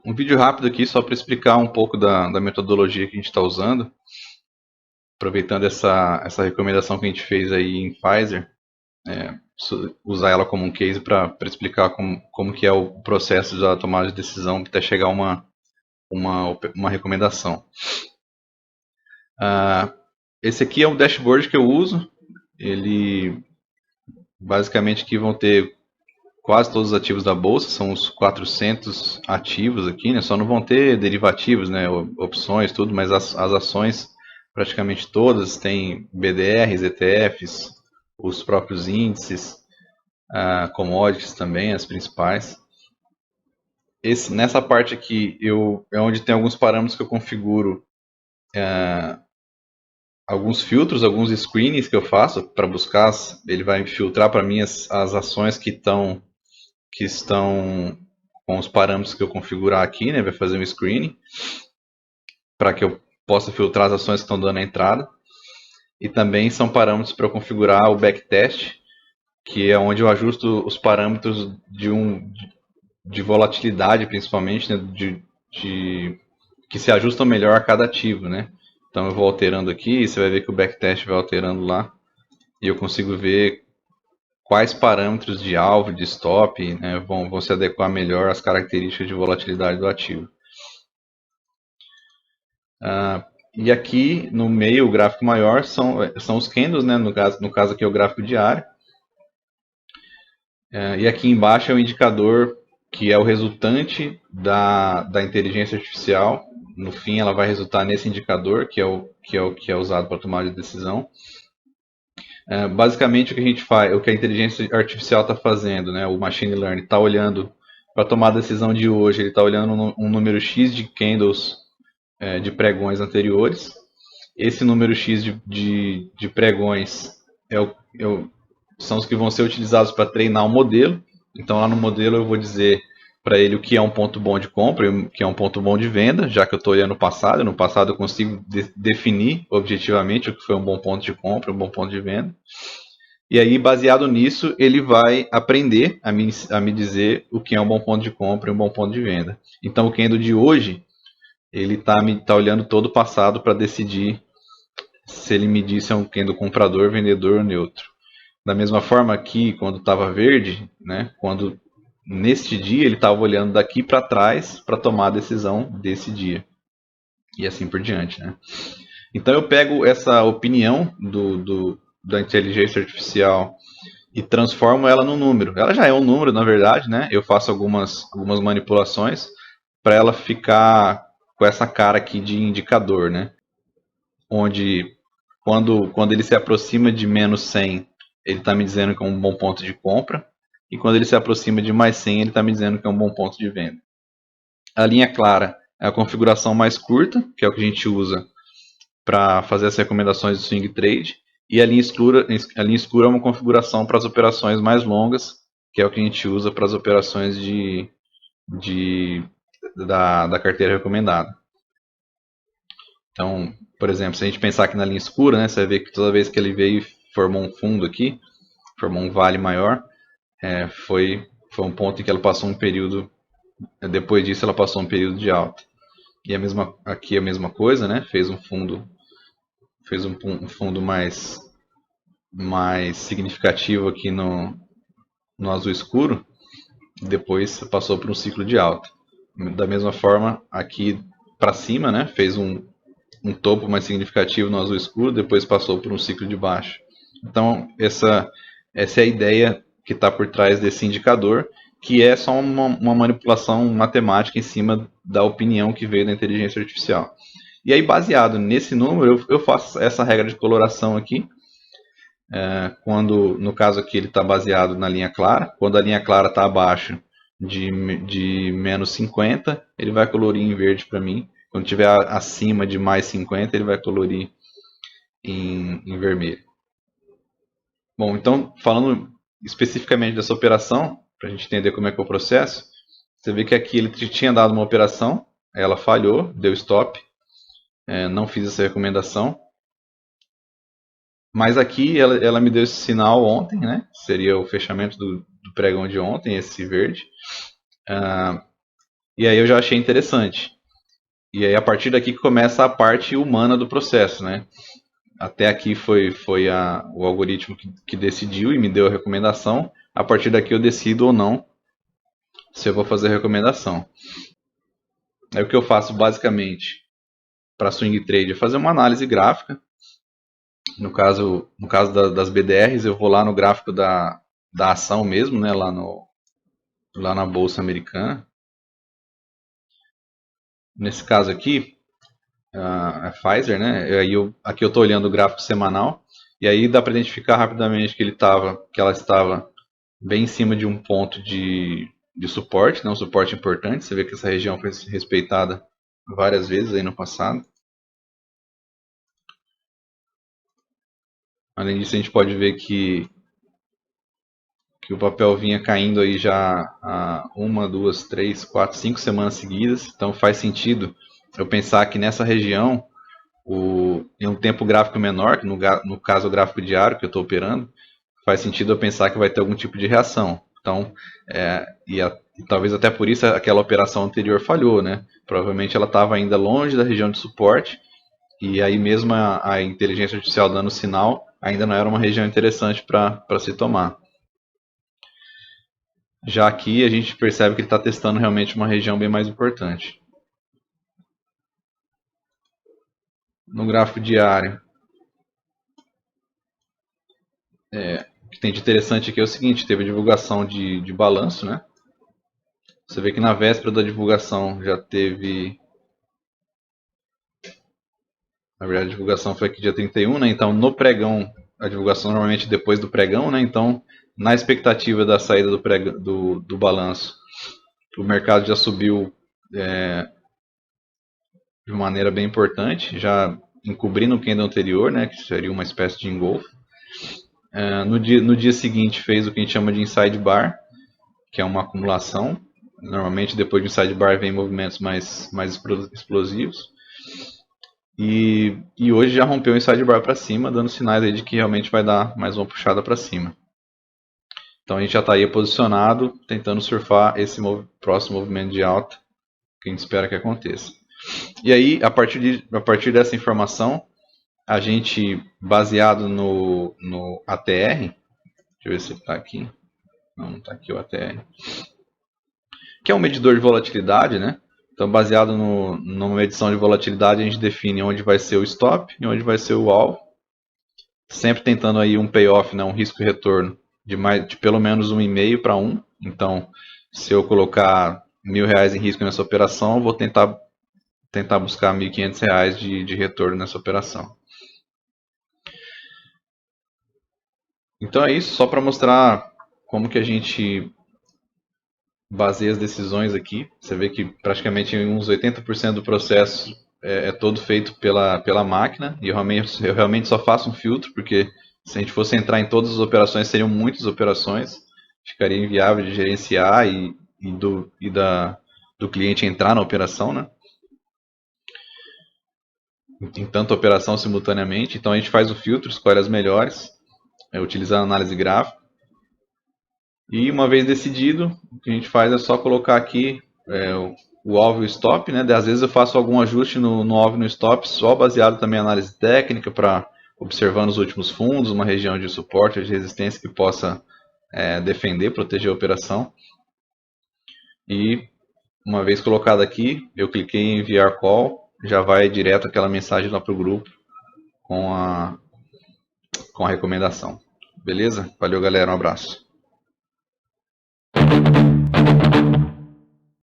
Um vídeo rápido aqui só para explicar um pouco da metodologia que a gente está usando, aproveitando essa recomendação que a gente fez aí em Pfizer, usar ela como um case para explicar como que é o processo da tomada de decisão até chegar a uma recomendação. Esse aqui é o dashboard que eu uso. Ele basicamente aqui vão ter quase todos os ativos da bolsa, são os 400 ativos aqui, né? Só não vão ter derivativos, né? Opções, tudo, mas as ações praticamente todas tem BDRs, ETFs, os próprios índices, commodities também, as principais. Nessa parte aqui é onde tem alguns parâmetros que eu configuro alguns filtros, alguns screenings que eu faço para buscar. Ele vai filtrar para mim as ações que estão com os parâmetros que eu configurar aqui, né? Vai fazer um screening para que eu possa filtrar as ações que estão dando a entrada. E também são parâmetros para eu configurar o backtest, que é onde eu ajusto os parâmetros de volatilidade, principalmente, né? Que se ajustam melhor a cada ativo, né? Então eu vou alterando aqui, você vai ver que o backtest vai alterando lá, e eu consigo ver quais parâmetros de alvo, de stop, né, vão se adequar melhor às características de volatilidade do ativo. E aqui no meio, o gráfico maior, são os candles, né, no caso aqui é o gráfico diário. E aqui embaixo é o indicador que é o resultante da inteligência artificial. No fim, ela vai resultar nesse indicador, que é usado para tomar de decisão. Basicamente o que a gente faz, o que a inteligência artificial está fazendo, né, o machine learning está olhando para tomar a decisão de hoje, ele está olhando um número X de candles de pregões anteriores. Esse número X de pregões são os que vão ser utilizados para treinar o modelo. Então lá no modelo eu vou dizer para ele o que é um ponto bom de compra e o que é um ponto bom de venda, já que eu estou olhando no passado. No passado eu consigo definir objetivamente o que foi um bom ponto de compra, um bom ponto de venda. E aí, baseado nisso, ele vai aprender a me dizer o que é um bom ponto de compra e um bom ponto de venda. Então o candle de hoje, ele está olhando todo o passado para decidir se ele me disse é um candle comprador, vendedor ou neutro. Da mesma forma aqui, quando estava verde, né, quando neste dia ele estava olhando daqui para trás para tomar a decisão desse dia. E assim por diante. Né? Então eu pego essa opinião da inteligência artificial e transformo ela num número. Ela já é um número, na verdade, né? Eu faço algumas manipulações para ela ficar com essa cara aqui de indicador, né? Onde quando ele se aproxima de menos 100, ele está me dizendo que é um bom ponto de compra. E quando ele se aproxima de mais 100, ele está me dizendo que é um bom ponto de venda. A linha clara é a configuração mais curta, que é o que a gente usa para fazer as recomendações de swing trade. E a linha escura é uma configuração para as operações mais longas, que é o que a gente usa para as operações da carteira recomendada. Então, por exemplo, se a gente pensar aqui na linha escura, né, você vai ver que toda vez que ele veio e formou um fundo aqui, formou um vale maior, foi um ponto em que ela passou um período, depois disso ela passou um período de alta. E aqui a mesma coisa, né, fez um fundo mais significativo aqui no azul escuro, depois passou por um ciclo de alta. Da mesma forma, aqui para cima, né, fez um topo mais significativo no azul escuro, depois passou por um ciclo de baixo. Então, essa é a ideia que está por trás desse indicador, que é só uma manipulação matemática em cima da opinião que veio da inteligência artificial. E aí, baseado nesse número, eu faço essa regra de coloração aqui. Quando, no caso aqui, ele está baseado na linha clara. Quando a linha clara está abaixo de menos 50, ele vai colorir em verde para mim. Quando estiver acima de mais 50, ele vai colorir em vermelho. Bom, então, falando especificamente dessa operação, para a gente entender como é que é o processo, você vê que aqui ele tinha dado uma operação, ela falhou, deu stop, não fiz essa recomendação. Mas aqui ela me deu esse sinal ontem, né? Seria o fechamento do pregão de ontem, esse verde. E aí eu já achei interessante. E aí a partir daqui que começa a parte humana do processo, né? Até aqui foi o algoritmo que decidiu e me deu a recomendação. A partir daqui eu decido ou não se eu vou fazer a recomendação. Aí o que eu faço basicamente para swing trade é fazer uma análise gráfica. No caso das BDRs, eu vou lá no gráfico da ação mesmo, né, lá na bolsa americana. Nesse caso aqui, a Pfizer, né? Aqui eu estou olhando o gráfico semanal e aí dá para identificar rapidamente que ela estava bem em cima de um ponto de suporte, né, um suporte importante. Você vê que essa região foi respeitada várias vezes aí no passado. Além disso, a gente pode ver que o papel vinha caindo aí já há uma, duas, três, quatro, 5 semanas seguidas. Então faz sentido eu pensar que nessa região, em um tempo gráfico menor, que no caso o gráfico diário que eu estou operando, faz sentido eu pensar que vai ter algum tipo de reação. Então, e talvez até por isso aquela operação anterior falhou, né? Provavelmente ela estava ainda longe da região de suporte e aí mesmo a inteligência artificial dando sinal ainda não era uma região interessante para se tomar. Já aqui a gente percebe que ele está testando realmente uma região bem mais importante. No gráfico diário, o que tem de interessante aqui é o seguinte, teve divulgação de balanço, né? Você vê que na véspera da divulgação já teve... Na verdade a divulgação foi aqui dia 31, né? Então no pregão, a divulgação normalmente depois do pregão, né? Então na expectativa da saída do balanço, o mercado já subiu de maneira bem importante, já encobrindo o candle anterior, né? Que seria uma espécie de engolfo. No dia seguinte fez o que a gente chama de inside bar, que é uma acumulação. Normalmente depois de inside bar vem movimentos mais explosivos. E hoje já rompeu o inside bar para cima, dando sinais aí de que realmente vai dar mais uma puxada para cima. Então a gente já estaria posicionado, tentando surfar esse próximo movimento de alta que a gente espera que aconteça. E aí, a partir dessa informação, a gente, baseado no ATR, deixa eu ver se está aqui, não está aqui o ATR, que é um medidor de volatilidade, né? Então, baseado numa medição de volatilidade, a gente define onde vai ser o stop e onde vai ser o alvo, sempre tentando aí um payoff, né, um risco e retorno de pelo menos 1,5 para 1. Então, se eu colocar R$ 1.000 em risco nessa operação, eu vou tentar buscar R$ 1.500 de retorno nessa operação. Então é isso, só para mostrar como que a gente baseia as decisões aqui. Você vê que praticamente uns 80% do processo é todo feito pela máquina, e eu realmente só faço um filtro, porque se a gente fosse entrar em todas as operações, seriam muitas operações, ficaria inviável de gerenciar do cliente entrar na operação, né? Em tanta operação simultaneamente. Então a gente faz o filtro, escolhe as melhores, utilizando análise gráfica. E uma vez decidido, o que a gente faz é só colocar aqui o alvo e o stop, né? Às vezes eu faço algum ajuste no alvo e no stop, só baseado também em análise técnica, para observando os últimos fundos, uma região de suporte, de resistência que possa defender, proteger a operação. E uma vez colocado aqui, eu cliquei em enviar call, já vai direto aquela mensagem lá para o grupo com a recomendação. Beleza? Valeu, galera. Um abraço.